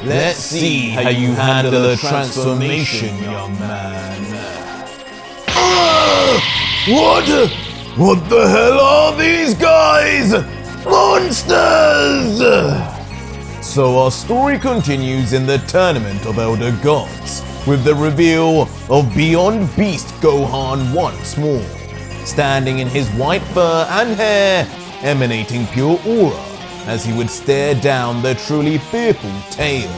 Let's see how you handle a transformation, young man. What the hell are these guys? Monsters! So our story continues in the Tournament of Elder Gods, with the reveal of Beyond Beast Gohan once more, standing in his white fur and hair, emanating pure aura, as he would stare down the truly fearful Tail,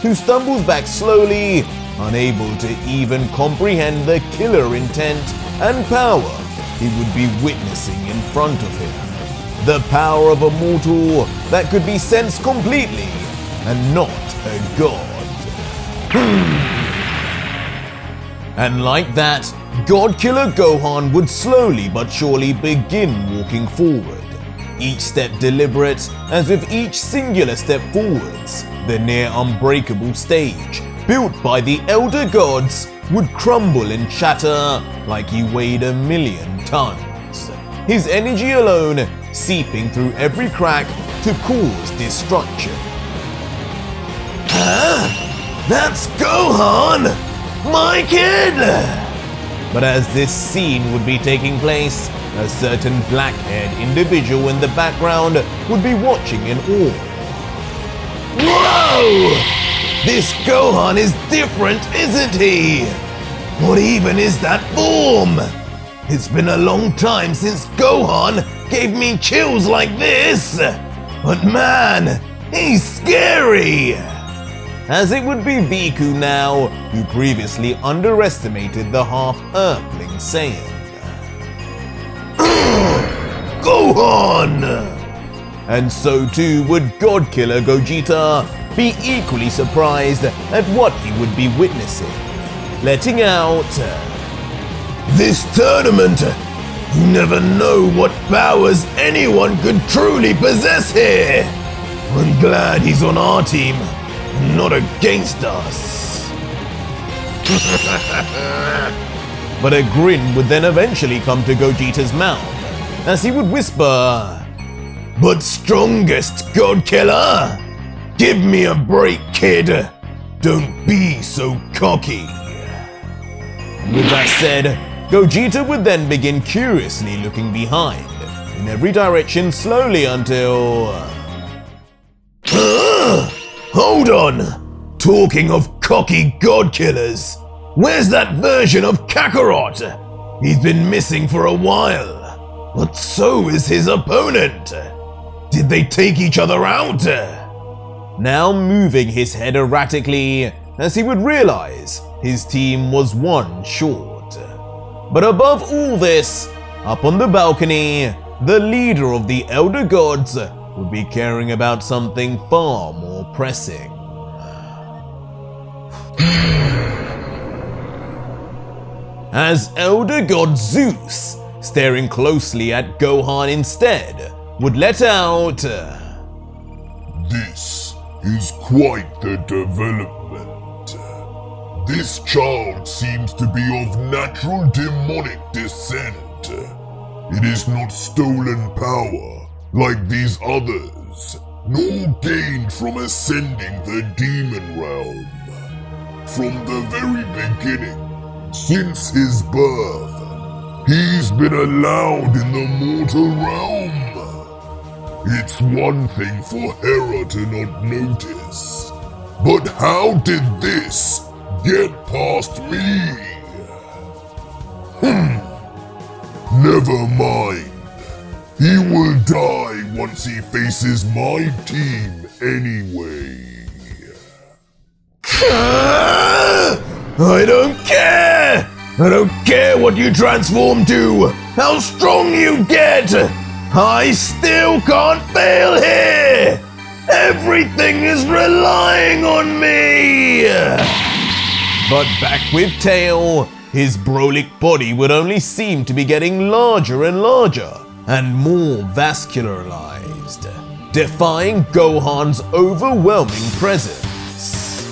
who stumbles back slowly, unable to even comprehend the killer intent and power he would be witnessing in front of him. The power of a mortal that could be sensed completely and not a god. And like that, God Killer Gohan would slowly but surely begin walking forward, each step deliberate, as with each singular step forwards, the near unbreakable stage, built by the Elder Gods, would crumble and shatter like he weighed 1,000,000 tons, his energy alone seeping through every crack to cause destruction. That's Gohan! My kid! But as this scene would be taking place, a certain black-haired individual in the background would be watching in awe. Whoa! This Gohan is different, isn't he? What even is that form? It's been a long time since Gohan gave me chills like this. But man, he's scary! As it would be Viku now, who previously underestimated the half-Earthling Saiyan. Gohan! And so too would God-Killer Gogeta be equally surprised at what he would be witnessing, letting out, "This tournament, you never know what powers anyone could truly possess here. I'm glad he's on our team, not against us." But a grin would then eventually come to Gogeta's mouth, as he would whisper, "But strongest, God Killer? Give me a break, kid. Don't be so cocky." With that said, Gogeta would then begin curiously looking behind, in every direction slowly until... Hold on! Talking of cocky god killers, where's that version of Kakarot? He's been missing for a while, but so is his opponent. Did they take each other out? Now moving his head erratically, as he would realize his team was one short. But above all this, up on the balcony, the leader of the Elder Gods would be caring about something far more pressing. As Elder God Zeus, staring closely at Gohan instead, would let out, "This is quite the development. This child seems to be of natural demonic descent. It is not stolen power like these others, nor gained from ascending the demon realm. From the very beginning, since his birth, he's been allowed in the mortal realm. It's one thing for Hera to not notice, but how did this get past me? Never mind. He will die once he faces my team anyway." I don't care! I don't care what you transform to, how strong you get! I still can't fail here! Everything is relying on me! But back with Tail, his brolic body would only seem to be getting larger and larger, and more vascularized, defying Gohan's overwhelming presence.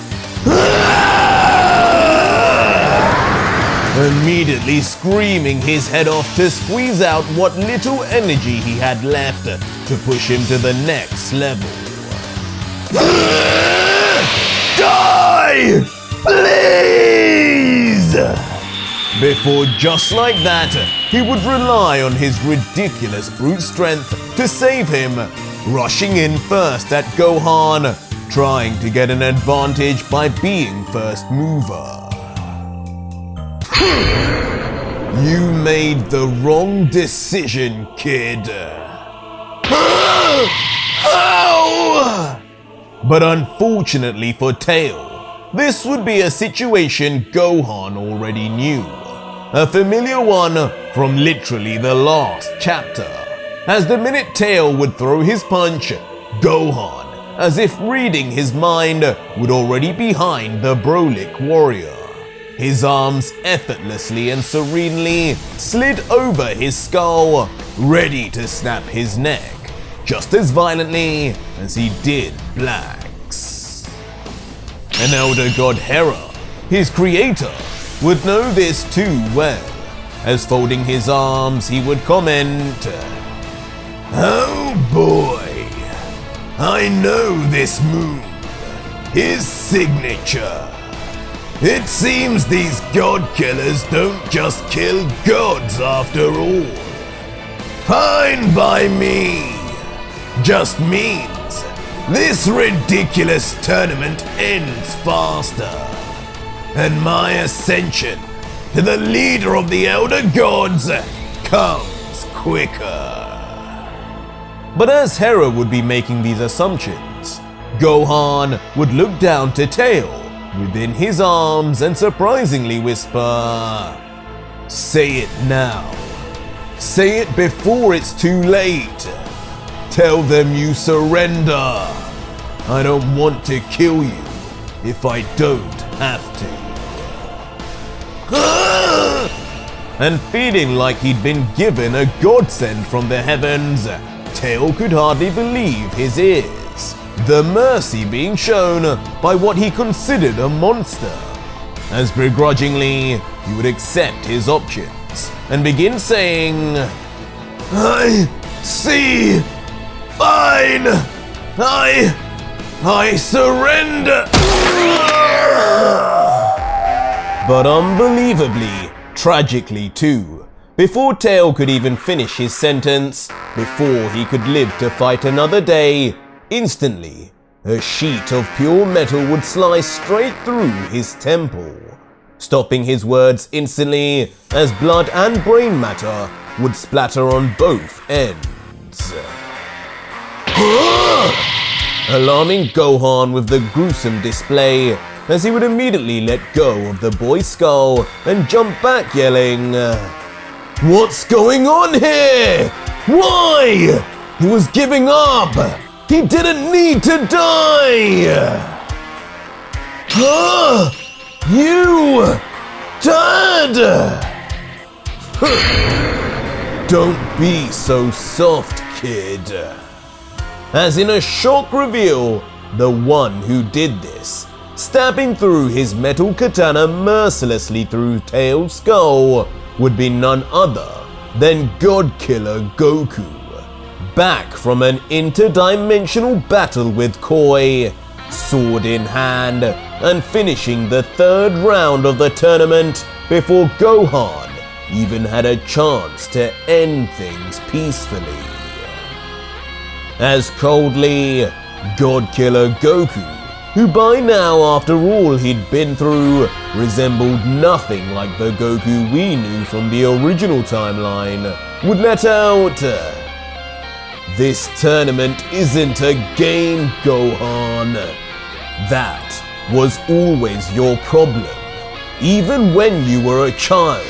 Immediately screaming his head off to squeeze out what little energy he had left to push him to the next level. Die! Please! Before just like that, he would rely on his ridiculous brute strength to save him, rushing in first at Gohan, trying to get an advantage by being first mover. You made the wrong decision, kid. But unfortunately for Tail, this would be a situation Gohan already knew. A familiar one from literally the last chapter. As the minute Tail would throw his punch, Gohan, as if reading his mind, would already be behind the Brolic warrior. His arms effortlessly and serenely slid over his skull, ready to snap his neck, just as violently as he did Black's. An elder god Hera, his creator, would know this too well, as folding his arms he would comment, "Oh boy, I know this move, his signature. It seems these god killers don't just kill gods after all. Fine by me. Just means this ridiculous tournament ends faster, and my ascension to the leader of the Elder Gods comes quicker." But as Hera would be making these assumptions, Gohan would look down to Tail within his arms and surprisingly whisper, "Say it now. Say it before it's too late. Tell them you surrender. I don't want to kill you if I don't have to." And feeling like he'd been given a godsend from the heavens, Tail could hardly believe his ears. The mercy being shown by what he considered a monster, as begrudgingly he would accept his options and begin saying, "I see. Fine. I surrender." But unbelievably, tragically too, before Tail could even finish his sentence, before he could live to fight another day, instantly, a sheet of pure metal would slice straight through his temple, stopping his words instantly as blood and brain matter would splatter on both ends. Alarming Gohan with the gruesome display, as he would immediately let go of the boy's skull and jump back yelling, "What's going on here? Why? He was giving up! He didn't need to die!" You! Dad! Don't be so soft, kid. As in a shock reveal, the one who did this, stabbing through his metal katana mercilessly through Tail's skull, would be none other than God Killer Goku, back from an interdimensional battle with Koi, sword in hand, and finishing the third round of the tournament before Gohan even had a chance to end things peacefully. As coldly, God Killer Goku, who by now, after all he'd been through, resembled nothing like the Goku we knew from the original timeline, would let out, "This tournament isn't a game, Gohan. That was always your problem, even when you were a child.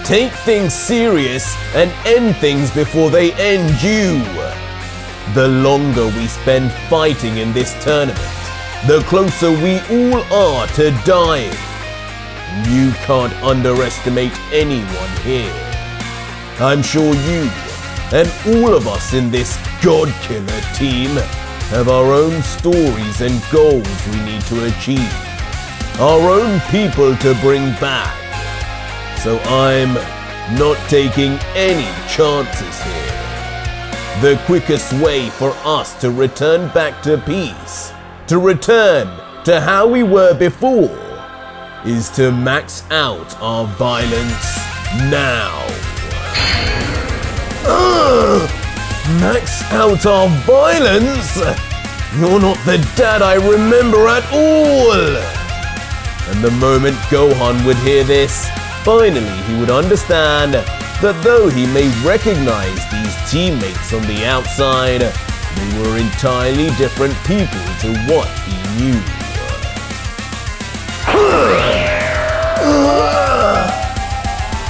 Take things serious and end things before they end you. The longer we spend fighting in this tournament, the closer we all are to dying. You can't underestimate anyone here. I'm sure you and all of us in this God Killer team have our own stories and goals we need to achieve, our own people to bring back. So I'm not taking any chances here. The quickest way for us to return back to peace, to return to how we were before is to max out our violence now. Max out our violence? You're not the dad I remember at all! And the moment Gohan would hear this, finally he would understand that though he may recognize these teammates on the outside, they were entirely different people to what he knew.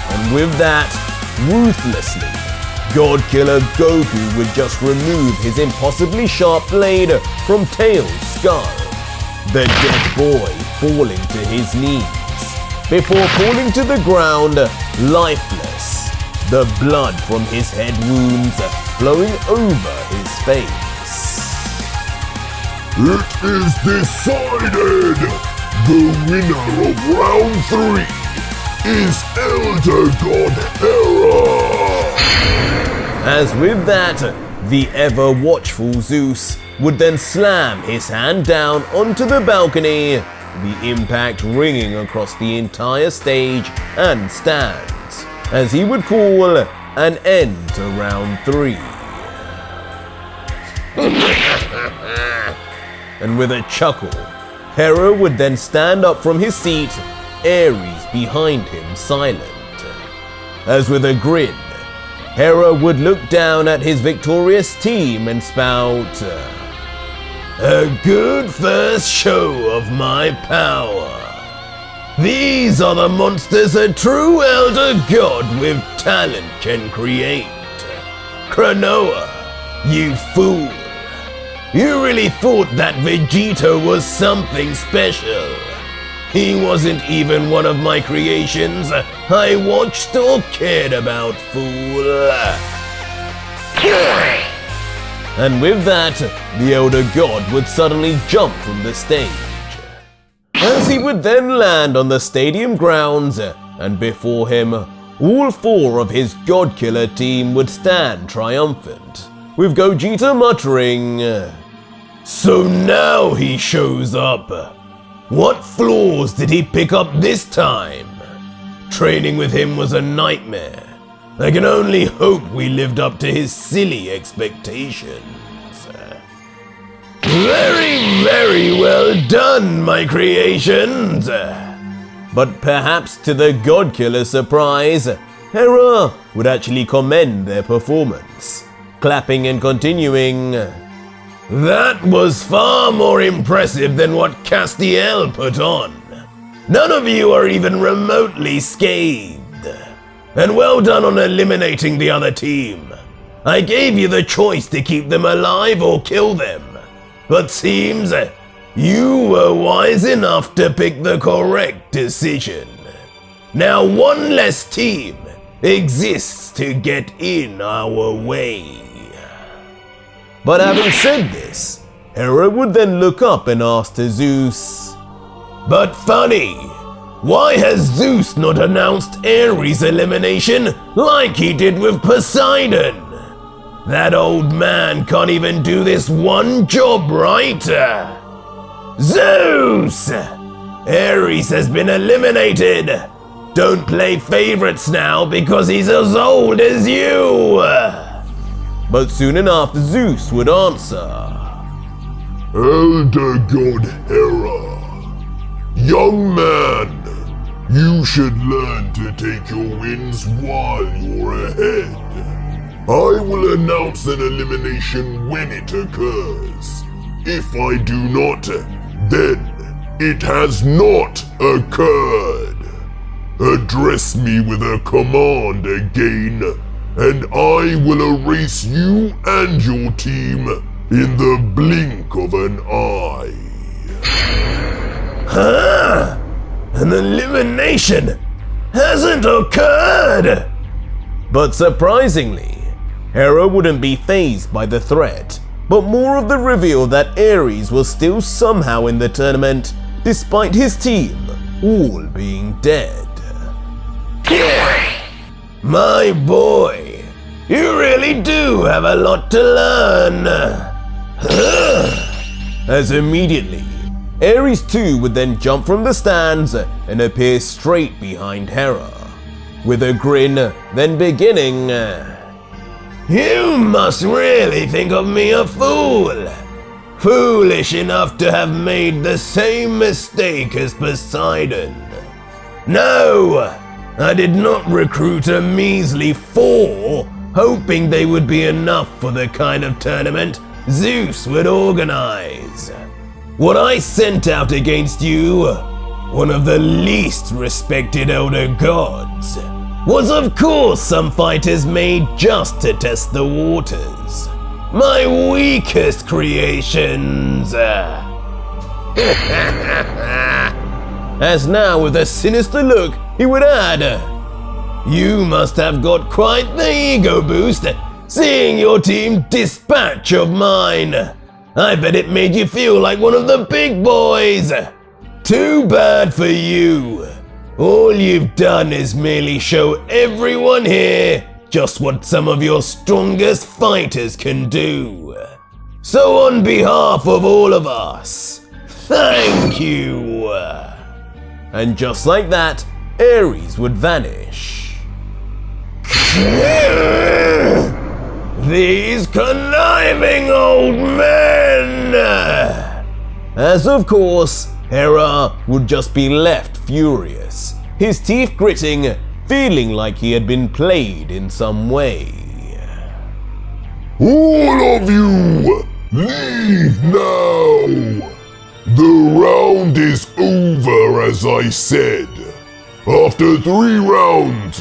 And with that, ruthlessly, God Killer Goku would just remove his impossibly sharp blade from Tails' skull, the dead boy falling to his knees, before falling to the ground lifeless, the blood from his head wounds flowing over his face. It is decided! The winner of round 3 is Elder God Hera! As with that, the ever-watchful Zeus would then slam his hand down onto the balcony, the impact ringing across the entire stage and stands, as he would call an end to round 3. And with a chuckle, Hera would then stand up from his seat, Ares behind him silent. As with a grin, Hera would look down at his victorious team and spout, "A good first show of my power. These are the monsters a true elder god with talent can create. Cronoa, you fool. You really thought that Vegito was something special. He wasn't even one of my creations I watched or cared about, fool." And with that, the elder god would suddenly jump from the stage, as he would then land on the stadium grounds, and before him, all 4 of his God Killer team would stand triumphant, with Gogeta muttering, "So now he shows up. What flaws did he pick up this time? Training with him was a nightmare. I can only hope we lived up to his silly expectations. Very, very well done, my creations." But perhaps to the God Killer's surprise, Hera would actually commend their performance, clapping and continuing, "That was far more impressive than what Castiel put on. None of you are even remotely scathed. And well done on eliminating the other team. I gave you the choice to keep them alive or kill them, but seems you were wise enough to pick the correct decision. Now one less team exists to get in our way." But having said this, Hera would then look up and ask to Zeus, "But funny, why has Zeus not announced Ares' elimination like he did with Poseidon? That old man can't even do this one job right. Zeus! Ares has been eliminated. Don't play favorites now because he's as old as you." But soon enough, Zeus would answer, Elder God Hera, young man, you should learn to take your wins while you're ahead. I will announce an elimination when it occurs. If I do not, then it has not occurred. Address me with a command again, and I will erase you and your team in the blink of an eye. Huh? An elimination hasn't occurred! But surprisingly, Hera wouldn't be fazed by the threat, but more of the reveal that Ares was still somehow in the tournament despite his team all being dead. My boy, you really do have a lot to learn. As immediately, Ares too would then jump from the stands and appear straight behind Hera, with a grin then beginning, "You must really think of me a fool. Foolish enough to have made the same mistake as Poseidon. No, I did not recruit a measly 4, hoping they would be enough for the kind of tournament Zeus would organize. What I sent out against you, one of the least respected elder gods, was of course some fighters made just to test the waters. My weakest creations." As now, with a sinister look, he would add, "You must have got quite the ego boost seeing your team dispatch of mine. I bet it made you feel like one of the big boys. Too bad for you. All you've done is merely show everyone here just what some of your strongest fighters can do. So on behalf of all of us, thank you." And just like that, Ares would vanish. "These conniving old men!" As of course, Hera would just be left furious, his teeth gritting, feeling like he had been played in some way. "All of you, leave now! The round is over, as I said. After 3 rounds,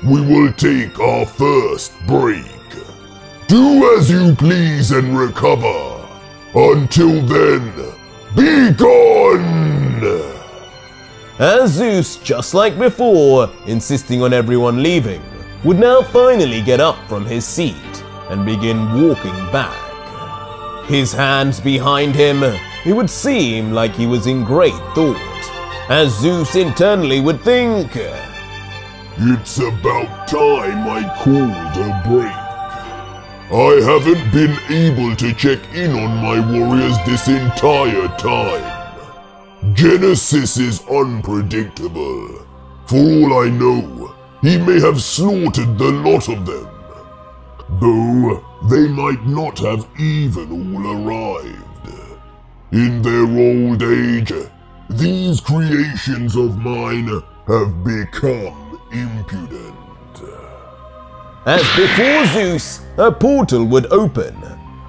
we will take our first break. Do as you please and recover. Until then, be gone!" As Zeus, just like before, insisting on everyone leaving, would now finally get up from his seat and begin walking back. His hands behind him, it would seem like he was in great thought, as Zeus internally would think, "It's about time I called a break. I haven't been able to check in on my warriors this entire time. Genesis is unpredictable. For all I know, he may have slaughtered the lot of them. Though they might not have even all arrived. In their old age, these creations of mine have become impudent." As before Zeus, a portal would open,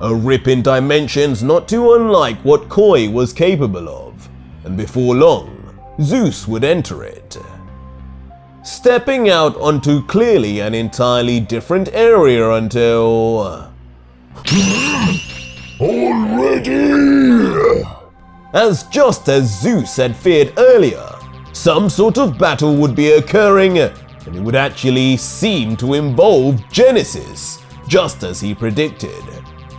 a rip in dimensions not too unlike what Koi was capable of, and before long, Zeus would enter it. Stepping out onto clearly an entirely different area until... Already! As just as Zeus had feared earlier, some sort of battle would be occurring, and it would actually seem to involve Genesis, just as he predicted.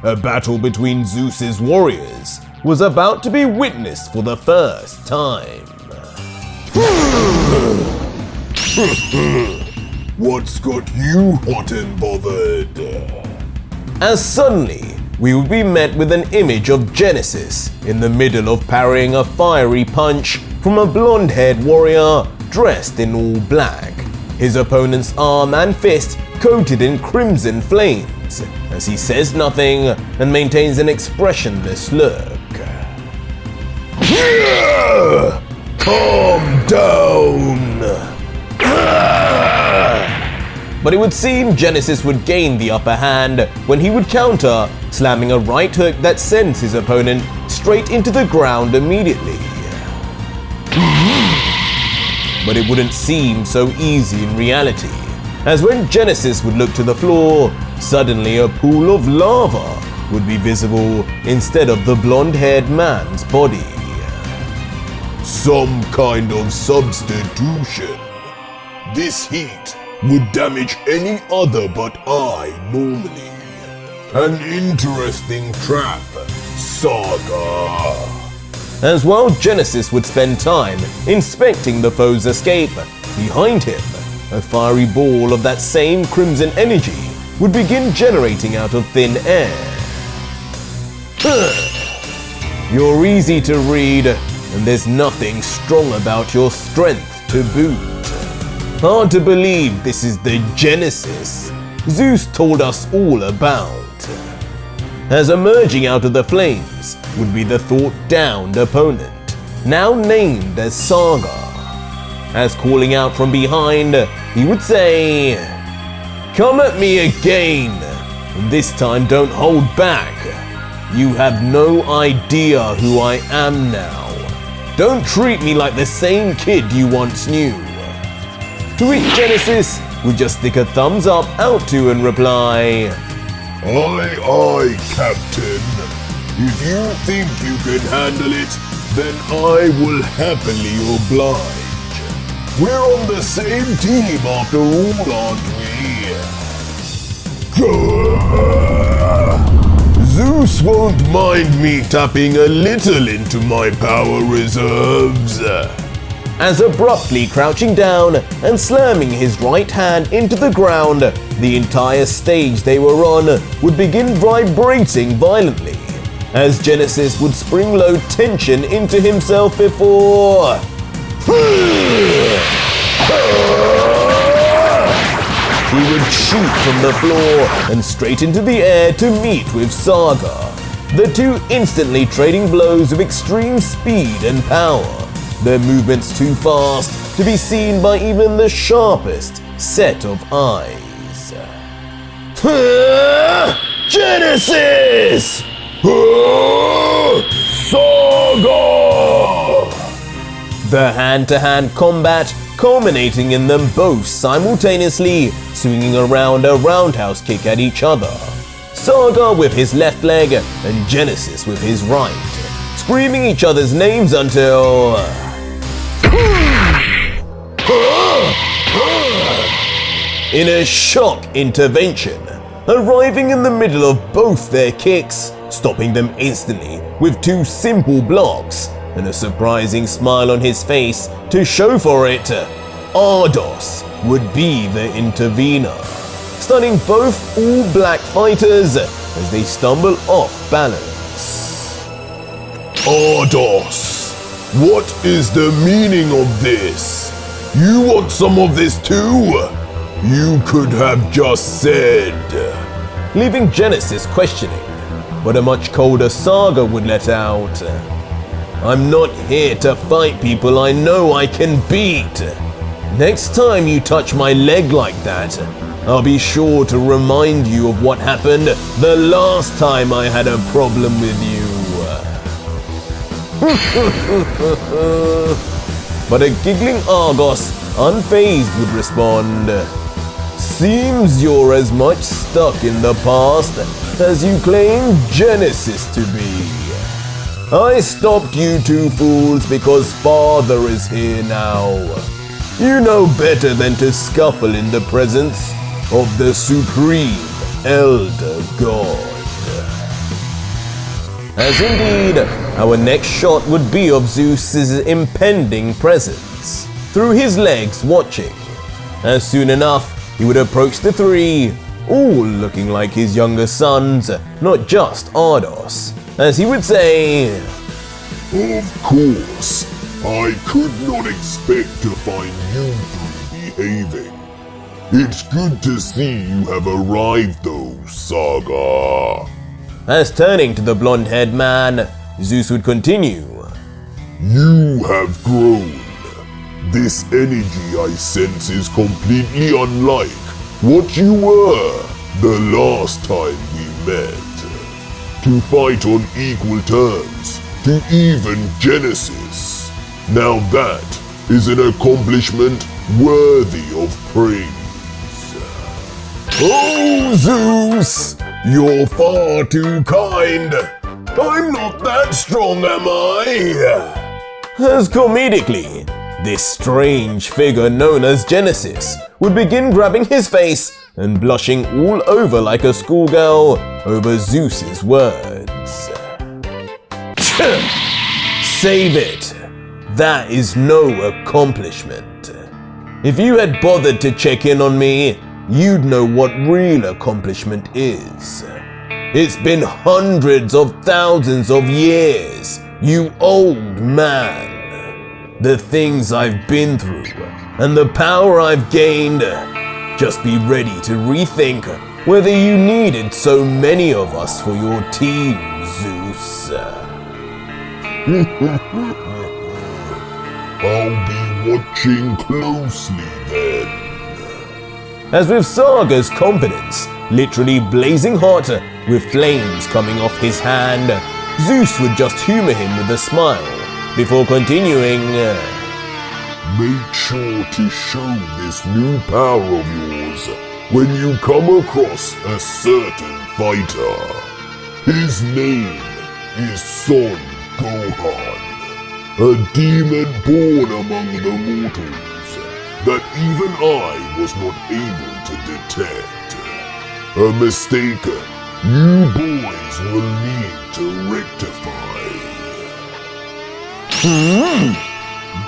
A battle between Zeus's warriors was about to be witnessed for the first time. What's got you hot and bothered? As suddenly, we would be met with an image of Genesis in the middle of parrying a fiery punch from a blonde-haired warrior dressed in all black, his opponent's arm and fist coated in crimson flames, as he says nothing and maintains an expressionless look. Calm down! But it would seem Genesis would gain the upper hand when he would counter, slamming a right hook that sends his opponent straight into the ground immediately. But it wouldn't seem so easy in reality, as when Genesis would look to the floor, suddenly a pool of lava would be visible instead of the blonde-haired man's body. Some kind of substitution. This heat would damage any other but I normally. An interesting trap, Saga. As while Genesis would spend time inspecting the foe's escape, behind him, a fiery ball of that same crimson energy would begin generating out of thin air. You're easy to read, and there's nothing strong about your strength to boot. Hard to believe this is the Genesis Zeus told us all about. As emerging out of the flames would be the thought-downed opponent, now named as Saga. As calling out from behind, he would say, "Come at me again, and this time don't hold back. You have no idea who I am now. Don't treat me like the same kid you once knew." To which Genesis would just stick a thumbs up out to and reply, Aye, Captain. If you think you can handle it, then I will happily oblige. We're on the same team after all, aren't we? Zeus won't mind me tapping a little into my power reserves. as abruptly crouching down and slamming his right hand into the ground, the entire stage they were on would begin vibrating violently, as Genesis would spring-load tension into himself before... He would shoot from the floor and straight into the air to meet with Saga, the two instantly trading blows with extreme speed and power, their movements too fast to be seen by even the sharpest set of eyes. Genesis! Saga! The hand-to-hand combat culminating in them both simultaneously swinging around a roundhouse kick at each other. Saga with his left leg and Genesis with his right, screaming each other's names until... in a shock intervention, arriving in the middle of both their kicks, stopping them instantly with two simple blocks, and a surprising smile on his face to show for it, Ardos would be the intervener, stunning both all-black fighters as they stumble off balance. Ardos, what is the meaning of this? You want some of this too? You could have just said... Leaving Genesis questioning, but a much colder Saga would let out, I'm not here to fight people I know I can beat. Next time you touch my leg like that, I'll be sure to remind you of what happened the last time I had a problem with you. But a giggling Argos, unfazed, would respond, seems you're as much stuck in the past as you claim Genesis to be. I stopped you two fools because Father is here now. You know better than to scuffle in the presence of the Supreme Elder God. As indeed, our next shot would be of Zeus's impending presence, through his legs watching. As soon enough, he would approach the three, all looking like his younger sons, not just Ardos, as he would say, Of course, I could not expect to find you three behaving. It's good to see you have arrived though, Saga. As turning to the blonde-haired man, Zeus would continue, You have grown. This energy I sense is completely unlike what you were the last time we met. To fight on equal terms, to even Genesis. Now that is an accomplishment worthy of praise. Oh, Zeus! You're far too kind. I'm not that strong, am I? as comedically, this strange figure known as Genesis would begin grabbing his face and blushing all over like a schoolgirl over Zeus's words. Save it. That is no accomplishment. If you had bothered to check in on me, you'd know what real accomplishment is. It's been hundreds of thousands of years, you old man. The things I've been through and the power I've gained. Just be ready to rethink whether you needed so many of us for your team, Zeus. I'll be watching closely then. As with Saga's confidence literally blazing hot with flames coming off his hand, Zeus would just humor him with a smile before continuing, Make sure to show this new power of yours when you come across a certain fighter. His name is Son Gohan, a demon born among the mortals that even I was not able to detect. A mistake you boys will need to rectify.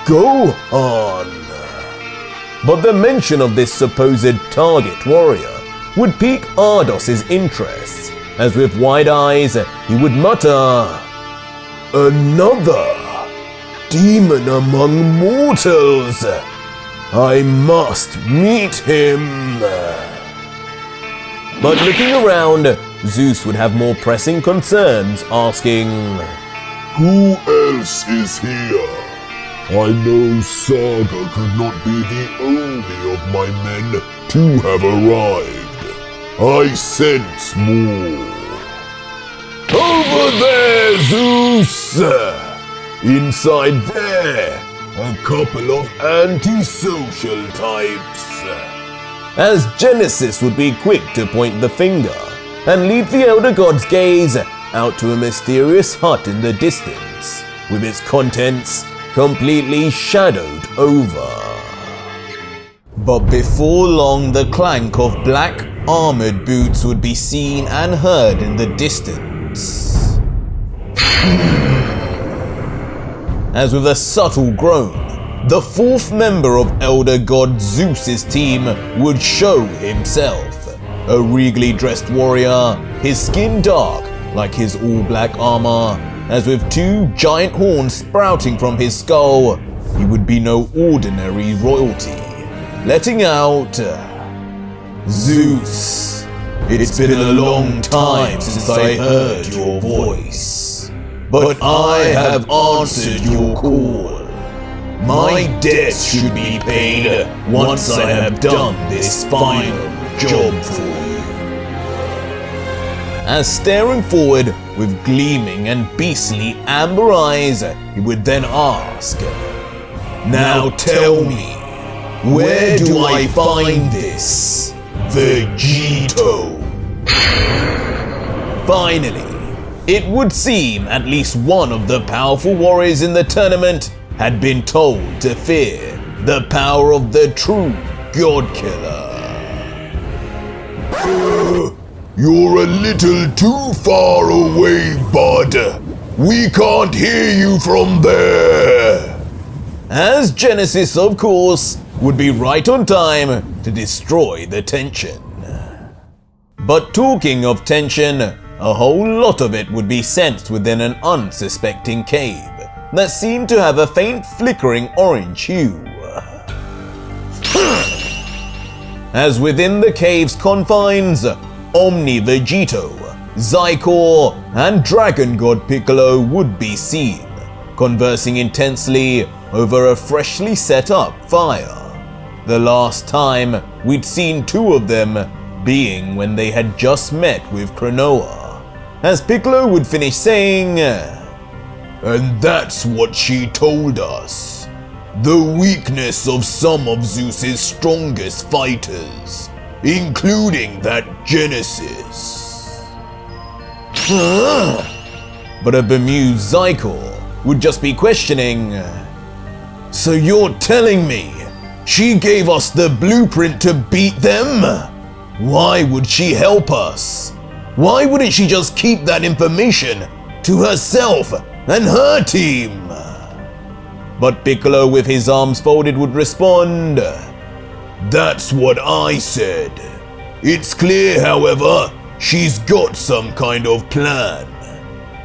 Gohan! But the mention of this supposed target warrior would pique Ardos's interest, as with wide eyes he would mutter, Another demon among mortals! I must meet him! But looking around, Zeus would have more pressing concerns, asking, Who else is here? I know Saga could not be the only of my men to have arrived. I sense more. Over there, Zeus! Inside there, a couple of antisocial types. As Genesis would be quick to point the finger and lead the Elder God's gaze out to a mysterious hut in the distance, with its contents completely shadowed over. But before long, the clank of black armored boots would be seen and heard in the distance. As with a subtle groan, the fourth member of Elder God Zeus's team would show himself. A regally dressed warrior, his skin dark like his all-black armor, as with two giant horns sprouting from his skull, he would be no ordinary royalty. Letting out, Zeus, it's been a long time since I heard your voice, but I have answered your call. My debts should be paid once I have done this final job for you. As staring forward with gleaming and beastly amber eyes, he would then ask, Now tell me, where do I find this Vegito? Finally, it would seem at least one of the powerful warriors in the tournament had been told to fear the power of the true God Killer. You're a little too far away, bud. We can't hear you from there. As Genesis, of course, would be right on time to destroy the tension. But talking of tension, a whole lot of it would be sensed within an unsuspecting cave that seemed to have a faint flickering orange hue. As within the cave's confines, Omni Vegito, Zycor, and Dragon God Piccolo would be seen, conversing intensely over a freshly set up fire. The last time we'd seen two of them being when they had just met with Cronoa, as Piccolo would finish saying, And that's what she told us. The weakness of some of Zeus's strongest fighters, including that Genesis. But a bemused Zycor would just be questioning, So you're telling me she gave us the blueprint to beat them? Why would she help us? Why wouldn't she just keep that information to herself and her team? But Piccolo, with his arms folded, would respond, That's what I said. It's clear, however, she's got some kind of plan.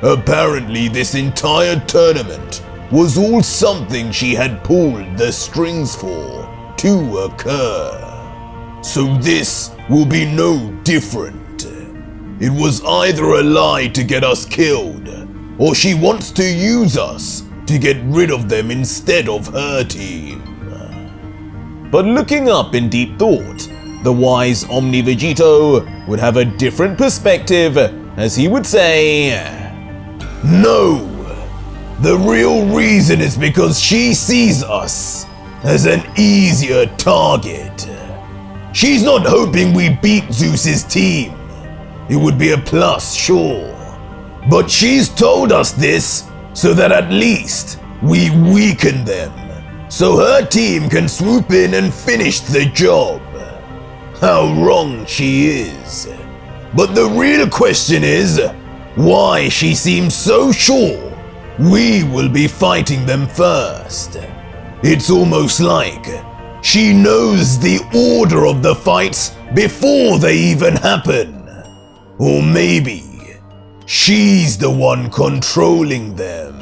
Apparently this entire tournament was all something she had pulled the strings for to occur. So this will be no different. It was either a lie to get us killed, or she wants to use us to get rid of them instead of her team. But looking up in deep thought, the wise Omni Vegito would have a different perspective, as he would say, "No! The real reason is because she sees us as an easier target. She's not hoping we beat Zeus's team. It would be a plus, sure. But she's told us this so that at least we weaken them, so her team can swoop in and finish the job. How wrong she is. But the real question is, why she seems so sure we will be fighting them first. It's almost like she knows the order of the fights before they even happen. Or maybe she's the one controlling them."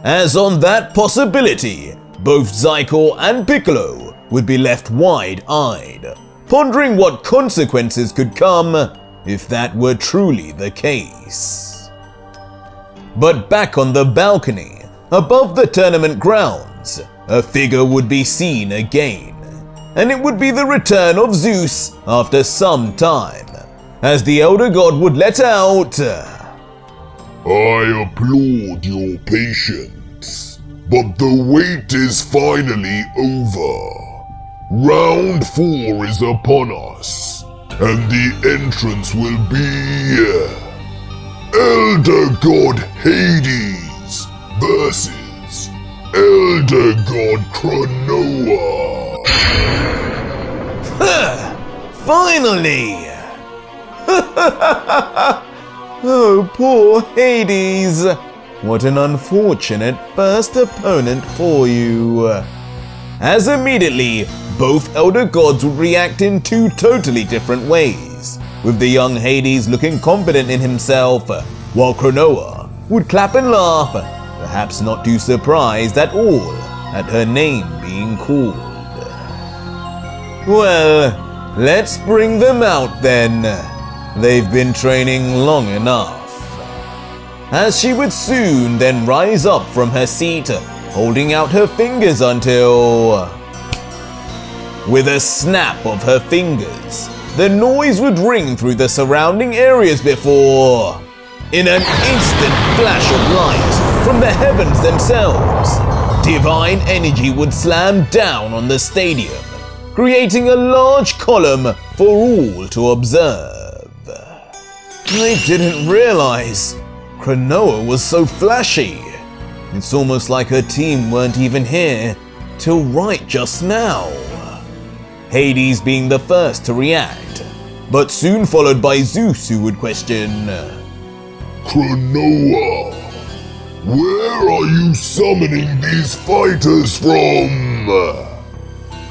As on that possibility, both Zyko and Piccolo would be left wide-eyed, pondering what consequences could come if that were truly the case. But back on the balcony, above the tournament grounds, a figure would be seen again, and it would be the return of Zeus after some time, as the elder god would let out, "I applaud your patience, but the wait is finally over. Round 4 is upon us, and the entrance will be Elder God Hades versus Elder God Cronoa." Finally! Oh, poor Hades! What an unfortunate first opponent for you. As immediately, both elder gods would react in two totally different ways, with the young Hades looking confident in himself, while Cronoa would clap and laugh, perhaps not too surprised at all at her name being called. Well, let's bring them out then. They've been training long enough. As she would soon then rise up from her seat, holding out her fingers until, with a snap of her fingers, the noise would ring through the surrounding areas before, in an instant flash of light from the heavens themselves, divine energy would slam down on the stadium, creating a large column for all to observe. I didn't realize Cronoa was so flashy. It's almost like her team weren't even here till right just now. Hades being the first to react, but soon followed by Zeus, who would question, "Cronoa, where are you summoning these fighters from?"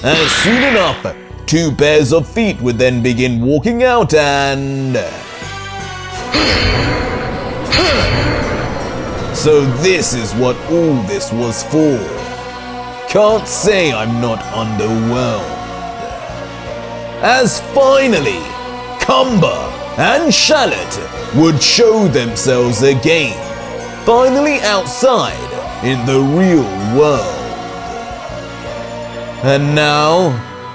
And soon enough, two pairs of feet would then begin walking out and... So this is what all this was for. Can't say I'm not underwhelmed. As finally, Cumber and Shallot would show themselves again, finally outside in the real world. And now,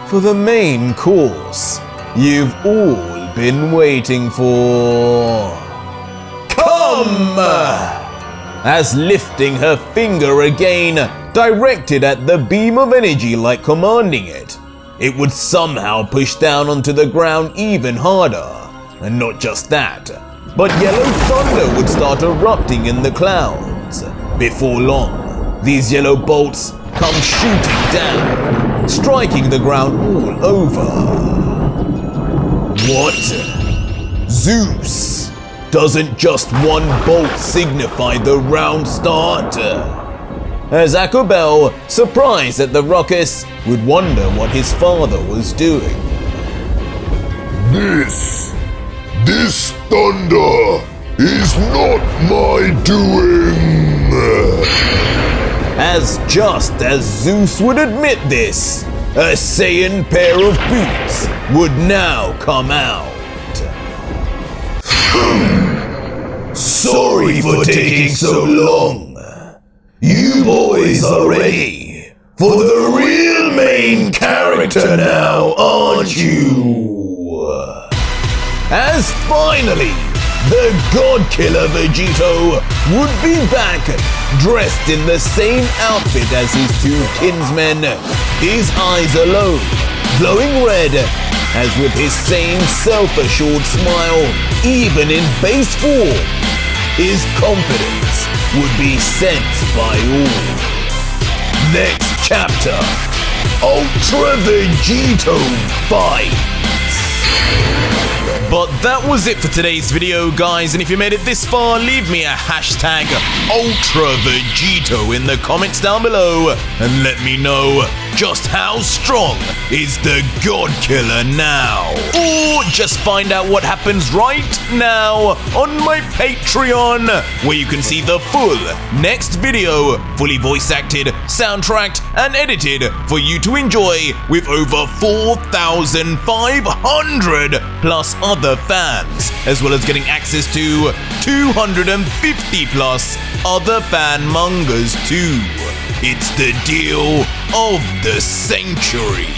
for the main course you've all been waiting for. Come! As lifting her finger again, directed at the beam of energy like commanding it, it would somehow push down onto the ground even harder. And not just that, but yellow thunder would start erupting in the clouds. Before long, these yellow bolts come shooting down, striking the ground all over. What? Zeus! Doesn't just one bolt signify the round start? as Akubel, surprised at the ruckus, would wonder what his father was doing. This thunder is not my doing. As just as Zeus would admit this, a Saiyan pair of boots would now come out. Sorry for taking so long. You boys are ready for the real main character now, aren't you? As finally, the God Killer Vegito would be back, dressed in the same outfit as his two kinsmen, his eyes alone glowing red, as with his same self-assured smile, even in base form, his confidence would be sensed by all. Next chapter, Ultra Vegito fights. But that was it for today's video, guys, and if you made it this far, leave me a hashtag Ultra Vegito in the comments down below and let me know just how strong is the God Killer now. Or just find out what happens right now on my Patreon, where you can see the full next video, fully voice acted, soundtracked, and edited for you to enjoy with over 4,500 plus other fans, as well as getting access to 250 plus other fan mangas too. It's the deal of the century.